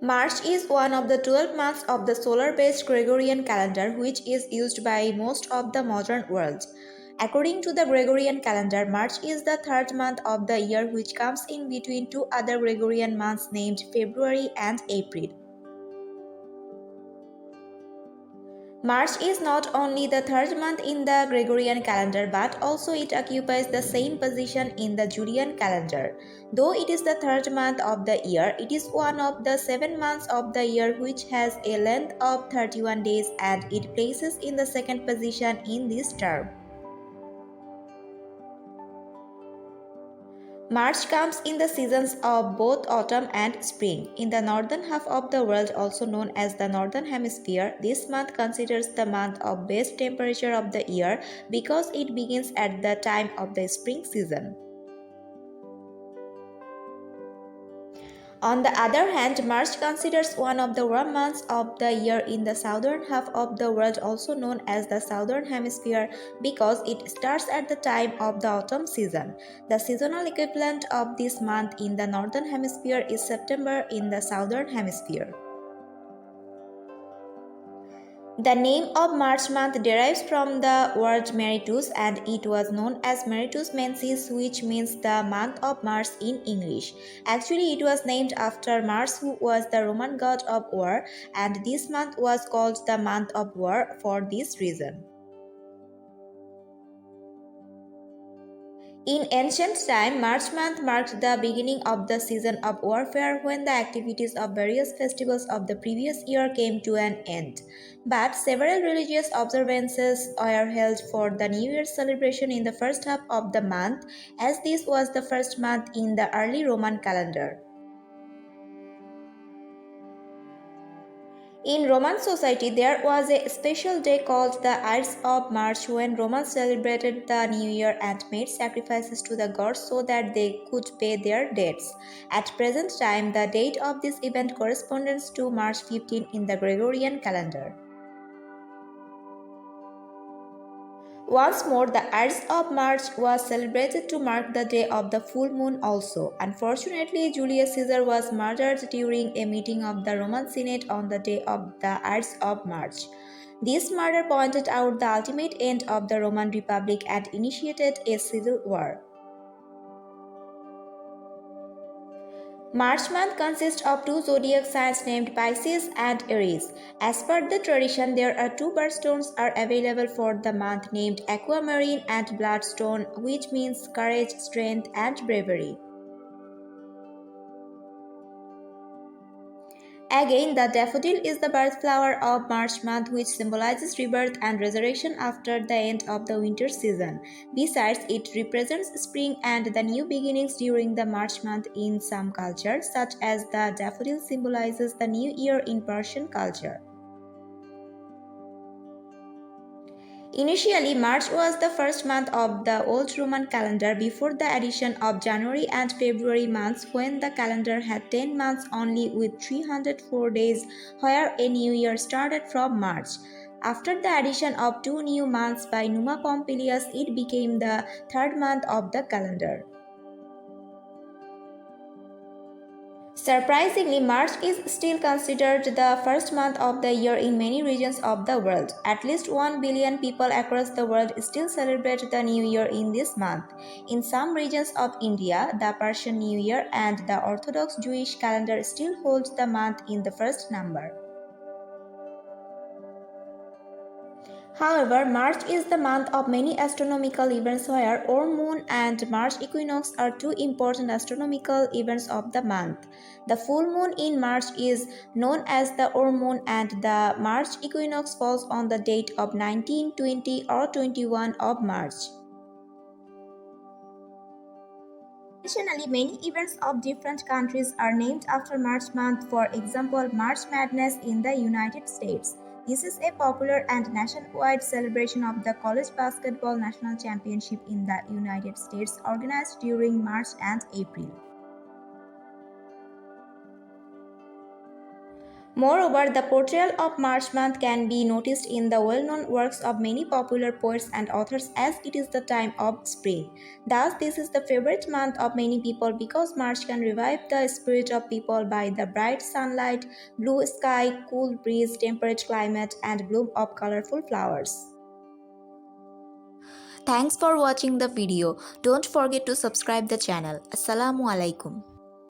March is one of the 12 months of the solar-based Gregorian calendar, which is used by most of the modern world. According to the Gregorian calendar, March is the third month of the year, which comes in between two other Gregorian months named February and April. March is not only the third month in the Gregorian calendar, but also it occupies the same position in the Julian calendar. Though it is the third month of the year, it is one of the 7 months of the year which has a length of 31 days, and it places in the second position in this term. March comes in the seasons of both autumn and spring. In the northern half of the world, also known as the northern hemisphere, this month considers the month of best temperature of the year because it begins at the time of the spring season. On the other hand, March considers one of the warm months of the year in the southern half of the world, also known as the southern hemisphere, because it starts at the time of the autumn season. The seasonal equivalent of this month in the northern hemisphere is September in the southern hemisphere. The name of March month derives from the word Meritus, and it was known as Meritus mensis, which means the month of Mars in English. Actually, it was named after Mars, who was the Roman god of war, and this month was called the month of war for this reason. In ancient time, March month marked the beginning of the season of warfare when the activities of various festivals of the previous year came to an end. But several religious observances were held for the New Year celebration in the first half of the month, as this was the first month in the early Roman calendar. In Roman society, there was a special day called the Ides of March when Romans celebrated the New Year and made sacrifices to the gods so that they could pay their debts. At present time, the date of this event corresponds to March 15 in the Gregorian calendar. Once more, the Ides of March was celebrated to mark the day of the full moon also. Unfortunately, Julius Caesar was murdered during a meeting of the Roman Senate on the day of the Ides of March. This murder pointed out the ultimate end of the Roman Republic and initiated a civil war. March month consists of two zodiac signs named Pisces and Aries. As per the tradition, there are two birthstones are available for the month named Aquamarine and Bloodstone, which means courage, strength, and bravery. Again, the daffodil is the birth flower of March month, which symbolizes rebirth and resurrection after the end of the winter season. Besides, it represents spring and the new beginnings during the March month in some cultures, such as the daffodil symbolizes the new year in Persian culture. Initially, March was the first month of the old Roman calendar before the addition of January and February months, when the calendar had 10 months only with 304 days, where a new year started from March. After the addition of two new months by Numa Pompilius, it became the third month of the calendar. Surprisingly, March is still considered the first month of the year in many regions of the world. At least 1 billion people across the world still celebrate the New Year in this month. In some regions of India, the Persian New Year and the Orthodox Jewish calendar still hold the month in the first number. However, March is the month of many astronomical events, where Or Moon and March Equinox are two important astronomical events of the month. The full moon in March is known as the Or Moon, and the March Equinox falls on the date of 19, 20 or 21 of March. Additionally, many events of different countries are named after March month. For example, March Madness in the United States. This is a popular and nationwide celebration of the college basketball national championship in the United States, organized during March and April. Moreover, the portrayal of March month can be noticed in the well-known works of many popular poets and authors as it is the time of spring. Thus, this is the favorite month of many people because March can revive the spirit of people by the bright sunlight, blue sky, cool breeze, temperate climate, and bloom of colorful flowers. Thanks for watching the video. Don't forget to subscribe the channel. Assalamu alaikum.